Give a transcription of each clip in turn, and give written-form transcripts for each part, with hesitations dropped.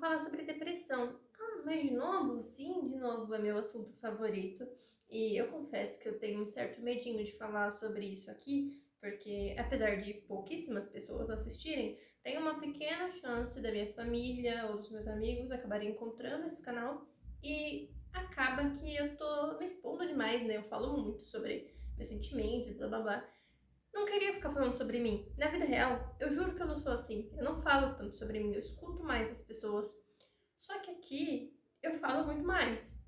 falar sobre depressão. Ah, mas de novo? Sim, de novo é meu assunto favorito. E eu confesso que eu tenho um certo medinho de falar sobre isso aqui, porque apesar de pouquíssimas pessoas assistirem, tem uma pequena chance da minha família ou dos meus amigos acabarem encontrando esse canal e acaba que eu tô me expondo demais, né? Eu falo muito sobre meus sentimentos, blá blá blá. Não queria ficar falando sobre mim. Na vida real, eu juro que eu não sou assim. Eu não falo tanto sobre mim, eu escuto mais as pessoas. Só que aqui eu falo muito mais.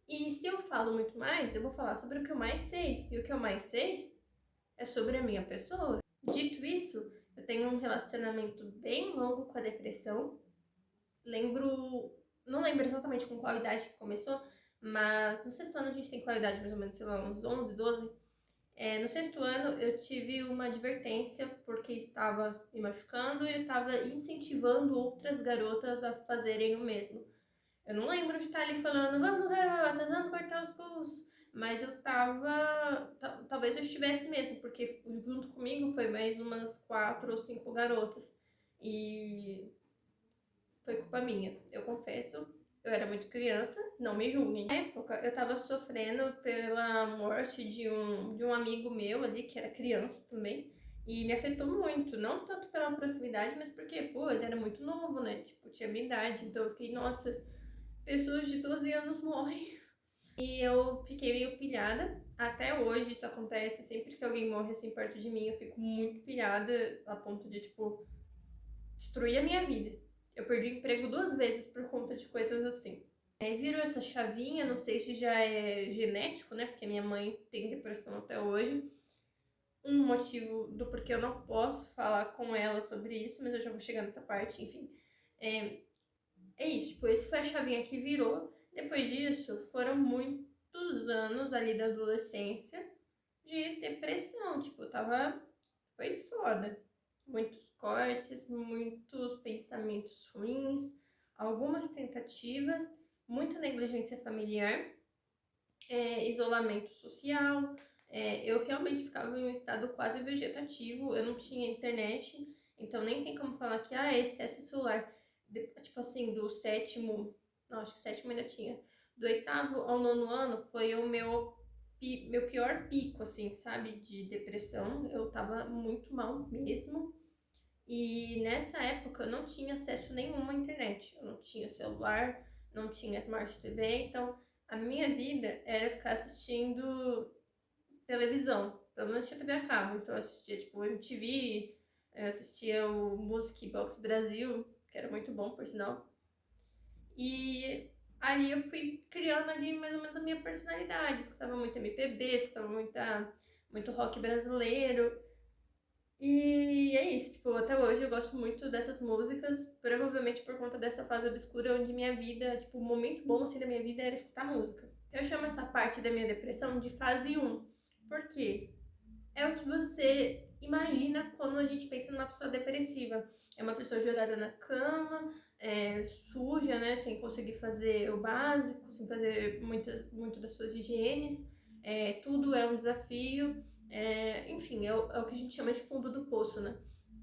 E se eu falo muito mais, eu vou falar sobre o que eu mais sei. E o que eu mais sei é sobre a minha pessoa. Dito isso, eu tenho um relacionamento bem longo com a depressão. Não lembro exatamente com qual idade que começou, mas no sexto ano a gente tem qual idade, mais ou menos, sei lá, uns 11, 12. No sexto ano eu tive uma advertência porque estava me machucando e eu estava incentivando outras garotas a fazerem o mesmo. Eu não lembro de estar ali falando, vamos garotas, vamos cortar os pulsos, mas eu tava, talvez eu estivesse mesmo, porque junto comigo foi mais umas 4 ou 5 garotas e foi culpa minha, eu confesso. Eu era muito criança, não me julguem. Na época, eu tava sofrendo pela morte de um amigo meu ali, que era criança também, e me afetou muito. Não tanto pela proximidade, mas porque, pô, ele era muito novo, né? Tipo, tinha minha idade. Então eu fiquei, nossa, pessoas de 12 anos morrem. E eu fiquei meio pilhada. Até hoje isso acontece. Sempre que alguém morre assim perto de mim, eu fico muito pilhada, a ponto de, tipo, destruir a minha vida. Eu perdi o emprego 2 vezes por conta de coisas assim. Aí virou essa chavinha, não sei se já é genético, né? Porque minha mãe tem depressão até hoje. Um motivo do porquê eu não posso falar com ela sobre isso, mas eu já vou chegar nessa parte, enfim. É, é isso, tipo, esse foi a chavinha que virou. Depois disso, foram muitos anos ali da adolescência de depressão. Tipo, eu tava. Foi foda. Muitos cortes, muitos pensamentos ruins, algumas tentativas, muita negligência familiar, isolamento social. Eu realmente ficava em um estado quase vegetativo, eu não tinha internet, então nem tem como falar que é excesso de celular. Tipo assim, do sétimo, não, acho que sétimo ainda tinha. Do oitavo ao nono ano foi o meu pior pico, assim, sabe, de depressão. Eu tava muito mal mesmo. E nessa época eu não tinha acesso nenhum à internet. Eu não tinha celular, não tinha Smart TV, então a minha vida era ficar assistindo televisão. Eu não tinha TV a cabo, então eu assistia tipo MTV, eu assistia o Music Box Brasil, que era muito bom, por sinal. E ali eu fui criando ali mais ou menos a minha personalidade. Escutava muito MPB, escutava muito rock brasileiro. E é isso, tipo, até hoje eu gosto muito dessas músicas, provavelmente por conta dessa fase obscura onde minha vida, tipo, o momento bom assim da minha vida era escutar música. Eu chamo essa parte da minha depressão de fase 1, porque é o que você imagina quando a gente pensa numa pessoa depressiva. É uma pessoa jogada na cama, suja, né, sem conseguir fazer o básico, sem fazer muito das suas higienes, tudo é um desafio, enfim, é o que a gente chama de fundo do poço, né?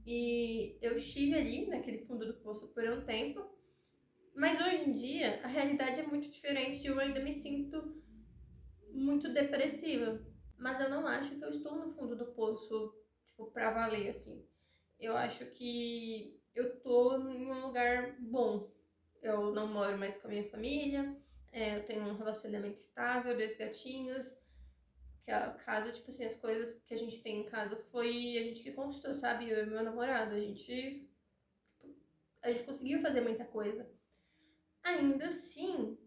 E eu estive ali, naquele fundo do poço por um tempo, mas hoje em dia a realidade é muito diferente e eu ainda me sinto muito depressiva. Mas eu não acho que eu estou no fundo do poço, tipo, pra valer, assim. Eu acho que eu tô em um lugar bom. Eu não moro mais com a minha família, eu tenho um relacionamento estável, 2 gatinhos, que a casa, tipo assim, as coisas que a gente tem em casa foi a gente que conquistou, sabe? Eu e meu namorado, a gente conseguiu fazer muita coisa. Ainda assim,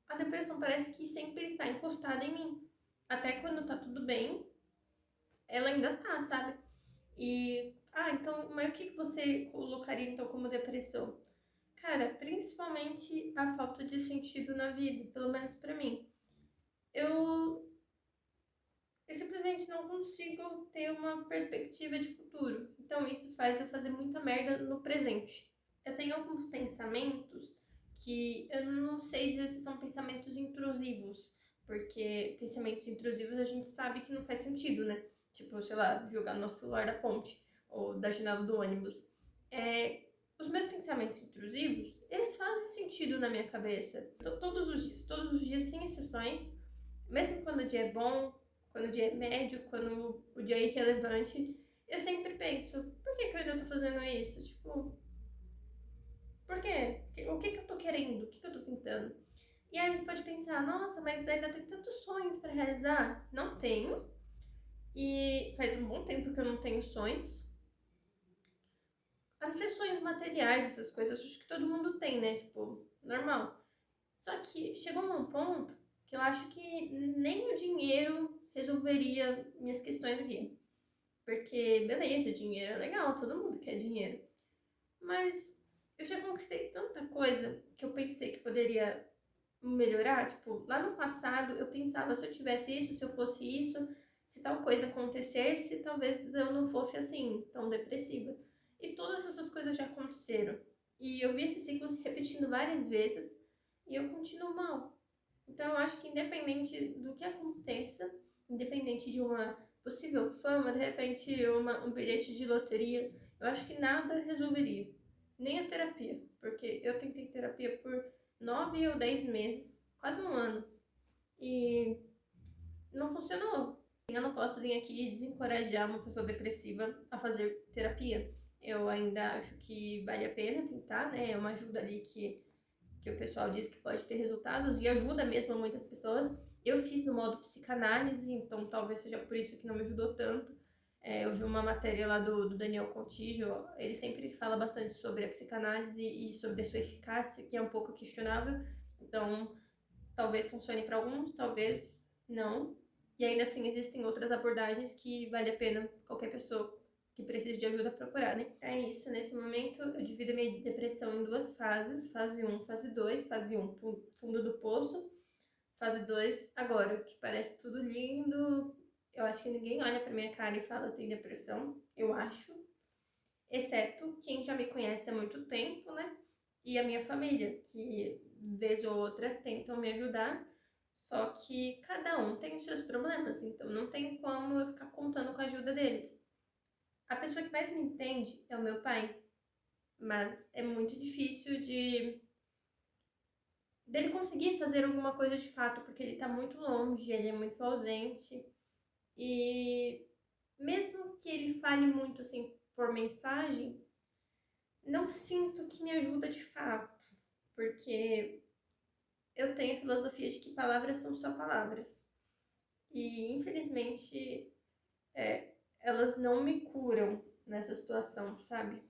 a depressão parece que sempre tá encostada em mim. Até quando tá tudo bem, ela ainda tá, sabe? Então, mas o que você colocaria então como depressão? Cara, principalmente a falta de sentido na vida, pelo menos pra mim. Eu, eu simplesmente não consigo ter uma perspectiva de futuro. Então isso faz eu fazer muita merda no presente. Eu tenho alguns pensamentos que eu não sei dizer se são pensamentos intrusivos, porque pensamentos intrusivos a gente sabe que não faz sentido, né? Tipo, sei lá, jogar no celular da ponte ou da janela do ônibus. os meus pensamentos intrusivos, eles fazem sentido na minha cabeça. Todos os dias, sem exceções, mesmo quando o dia é bom, quando o dia é médio, quando o dia é irrelevante, eu sempre penso, por que eu ainda tô fazendo isso? Tipo, por quê? O que eu tô querendo? O que eu tô tentando? E aí a gente pode pensar, nossa, mas ainda tem tantos sonhos para realizar. Não tenho. E faz um bom tempo que eu não tenho sonhos. A não ser sonhos materiais, essas coisas, acho que todo mundo tem, né? Tipo, normal. Só que chegou num ponto que eu acho que nem o dinheiro resolveria minhas questões aqui. Porque, beleza, dinheiro é legal, todo mundo quer dinheiro. Mas eu já conquistei tanta coisa que eu pensei que poderia melhorar. Tipo, lá no passado eu pensava, se eu tivesse isso, se eu fosse isso, se tal coisa acontecesse, talvez eu não fosse assim, tão depressiva. E todas essas coisas já aconteceram. E eu vi esse ciclo se repetindo várias vezes e eu continuo mal. Então eu acho que independente do que aconteça, independente de uma possível fama, de repente um bilhete de loteria, eu acho que nada resolveria. Nem a terapia. Porque eu tentei terapia por 9 ou 10 meses, quase um ano. E não funcionou. Eu não posso vir aqui desencorajar uma pessoa depressiva a fazer terapia. Eu ainda acho que vale a pena tentar, né? É uma ajuda ali que o pessoal diz que pode ter resultados e ajuda mesmo muitas pessoas. Eu fiz no modo psicanálise, então talvez seja por isso que não me ajudou tanto. Eu vi uma matéria lá do Daniel Contígio, ele sempre fala bastante sobre a psicanálise e sobre a sua eficácia, que é um pouco questionável. Então, talvez funcione para alguns, talvez não. E ainda assim existem outras abordagens que vale a pena qualquer pessoa que precise de ajuda procurar, né? É isso, nesse momento eu divido a minha depressão em duas fases, fase 1, fase 2, fase 1, fundo do poço, fase 2, agora, que parece tudo lindo, eu acho que ninguém olha pra minha cara e fala tem depressão, eu acho, exceto quem já me conhece há muito tempo, né? E a minha família, que vez ou outra tentam me ajudar, só que cada um tem os seus problemas, então não tem como eu ficar contando com a ajuda deles. A pessoa que mais me entende é o meu pai, mas é muito difícil dele conseguir fazer alguma coisa de fato, porque ele tá muito longe, ele é muito ausente. E mesmo que ele fale muito assim por mensagem, não sinto que me ajuda de fato, porque eu tenho a filosofia de que palavras são só palavras. E infelizmente elas não me curam nessa situação, sabe?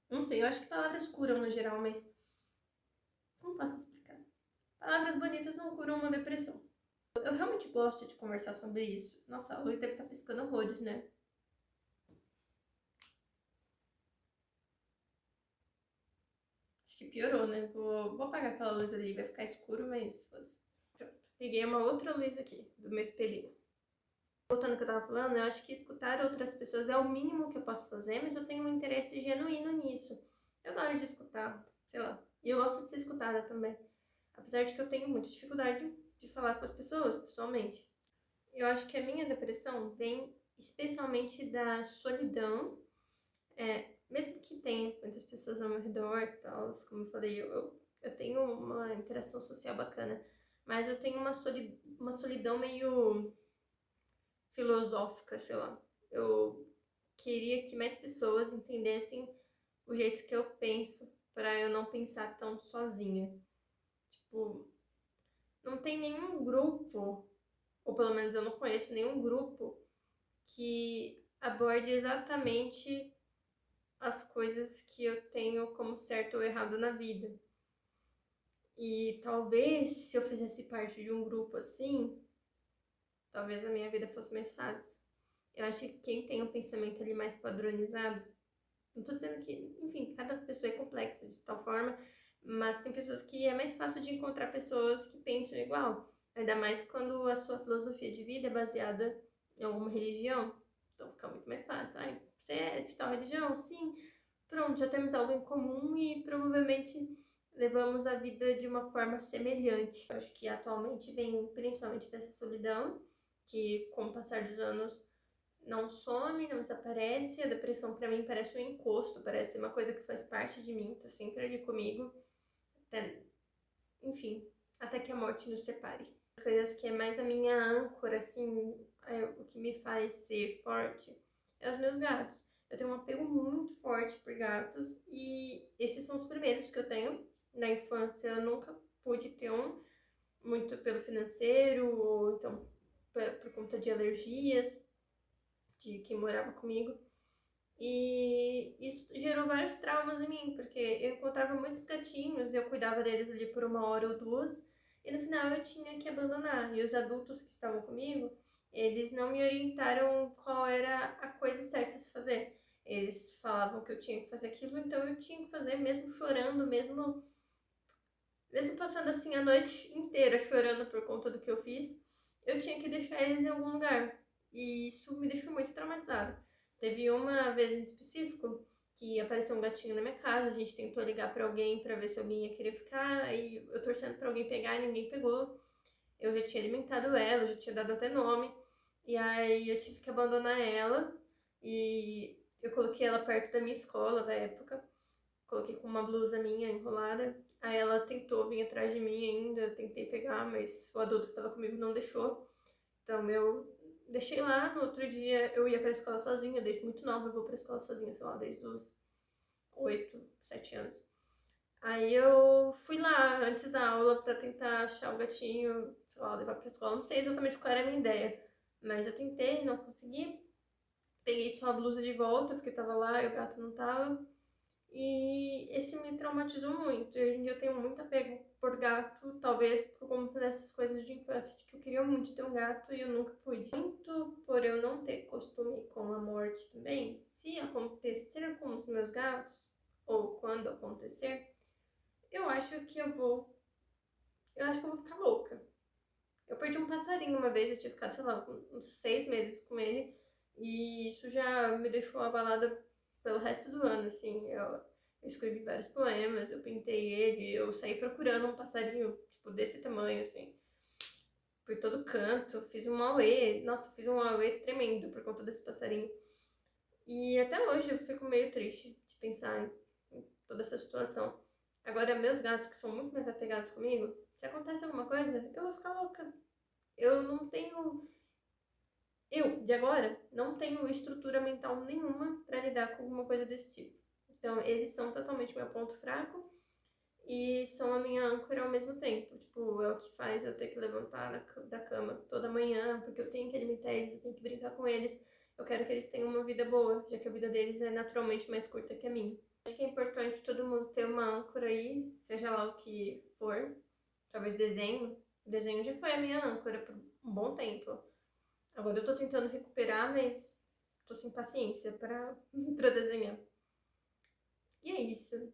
Não sei, eu acho que palavras curam no geral, mas como posso explicar? Palavras bonitas não curam uma depressão. Eu realmente gosto de conversar sobre isso. Nossa, a luz deve estar piscando horrores, né? Acho que piorou, né? Vou apagar aquela luz ali, vai ficar escuro, mas foda-se. Pronto. Peguei uma outra luz aqui, do meu espelhinho. Voltando ao que eu tava falando, eu acho que escutar outras pessoas é o mínimo que eu posso fazer, mas eu tenho um interesse genuíno nisso. Eu gosto de escutar, sei lá. E eu gosto de ser escutada também. Apesar de que eu tenho muita dificuldade de falar com as pessoas, pessoalmente. Eu acho que a minha depressão vem especialmente da solidão. Mesmo que tenha muitas pessoas ao meu redor e tal, como eu falei, eu tenho uma interação social bacana, mas eu tenho uma solidão meio filosófica, sei lá. Eu queria que mais pessoas entendessem o jeito que eu penso, para eu não pensar tão sozinha. Tipo, não tem nenhum grupo, ou pelo menos eu não conheço nenhum grupo que aborde exatamente as coisas que eu tenho como certo ou errado na vida. E talvez se eu fizesse parte de um grupo assim, talvez a minha vida fosse mais fácil. Eu acho que quem tem um pensamento ali mais padronizado, não tô dizendo que, enfim, cada pessoa é complexa de tal forma, mas tem pessoas que é mais fácil de encontrar pessoas que pensam igual. Ainda mais quando a sua filosofia de vida é baseada em alguma religião. Então fica muito mais fácil. Ai, você é de tal religião? Sim. Pronto, já temos algo em comum e provavelmente levamos a vida de uma forma semelhante. Eu acho que atualmente vem principalmente dessa solidão, que com o passar dos anos não some, não desaparece. A depressão pra mim parece um encosto, parece uma coisa que faz parte de mim, tá sempre ali comigo. Até, enfim, até que a morte nos separe. As coisas que é mais a minha âncora, assim, o que me faz ser forte, é os meus gatos. Eu tenho um apego muito forte por gatos e esses são os primeiros que eu tenho. Na infância eu nunca pude ter um, muito pelo financeiro, ou então por conta de alergias de quem morava comigo. E isso gerou vários traumas em mim, porque eu encontrava muitos gatinhos e eu cuidava deles ali por 1 hora ou 2, e no final eu tinha que abandonar. E os adultos que estavam comigo, eles não me orientaram qual era a coisa certa a se fazer. Eles falavam que eu tinha que fazer aquilo, então eu tinha que fazer, mesmo chorando, mesmo passando assim a noite inteira chorando por conta do que eu fiz, eu tinha que deixar eles em algum lugar. E isso me deixou muito traumatizada. Teve uma vez em específico que apareceu um gatinho na minha casa, a gente tentou ligar pra alguém pra ver se alguém ia querer ficar, aí eu torcendo pra alguém pegar e ninguém pegou. Eu já tinha alimentado ela, eu já tinha dado até nome, e aí eu tive que abandonar ela, e eu coloquei ela perto da minha escola da época, coloquei com uma blusa minha enrolada. Aí ela tentou vir atrás de mim ainda, eu tentei pegar, mas o adulto que estava comigo não deixou. Então eu deixei lá, no outro dia eu ia pra escola sozinha, desde muito nova eu vou pra escola sozinha, sei lá, desde os 8, 7 anos. Aí eu fui lá antes da aula pra tentar achar o gatinho, sei lá, levar pra escola. Não sei exatamente qual era a minha ideia, mas eu tentei, não consegui. Peguei só a blusa de volta, porque tava lá e o gato não tava. E esse me traumatizou muito. Hoje em dia eu tenho muito apego por gato, talvez por conta dessas coisas de infância, de que eu queria muito ter um gato e eu nunca pude. Muito por eu não ter costume com a morte também. Se acontecer com os meus gatos, ou quando acontecer, eu acho que eu vou. Eu acho que eu vou ficar louca. Eu perdi um passarinho uma vez, eu tinha ficado, sei lá, uns 6 meses com ele. E isso já me deixou abalada pelo resto do ano, assim. Eu escrevi vários poemas, eu pintei ele, eu saí procurando um passarinho, tipo, desse tamanho, assim. Por todo canto, fiz um auê. Nossa, fiz um auê tremendo por conta desse passarinho. E até hoje eu fico meio triste de pensar em toda essa situação. Agora, meus gatos, que são muito mais apegados comigo, se acontece alguma coisa, eu vou ficar louca. Eu não tenho de agora, não tenho estrutura mental nenhuma para lidar com alguma coisa desse tipo. Então, eles são totalmente meu ponto fraco e são a minha âncora ao mesmo tempo. Tipo, é o que faz eu ter que levantar da cama toda manhã, porque eu tenho que alimentar eles, eu tenho que brincar com eles. Eu quero que eles tenham uma vida boa, já que a vida deles é naturalmente mais curta que a minha. Acho que é importante todo mundo ter uma âncora aí, seja lá o que for. Talvez desenho. O desenho já foi a minha âncora por um bom tempo. Agora eu tô tentando recuperar, mas tô sem paciência pra, pra desenhar. E é isso.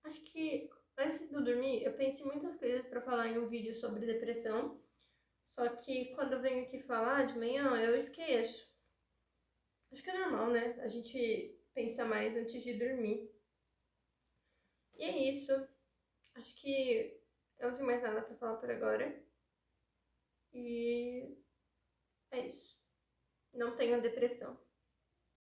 Acho que antes de eu dormir, eu pensei em muitas coisas pra falar em um vídeo sobre depressão. Só que quando eu venho aqui falar de manhã, eu esqueço. Acho que é normal, né? A gente pensa mais antes de dormir. E é isso. Acho que eu não tenho mais nada pra falar por agora. E é isso. Não tenho depressão.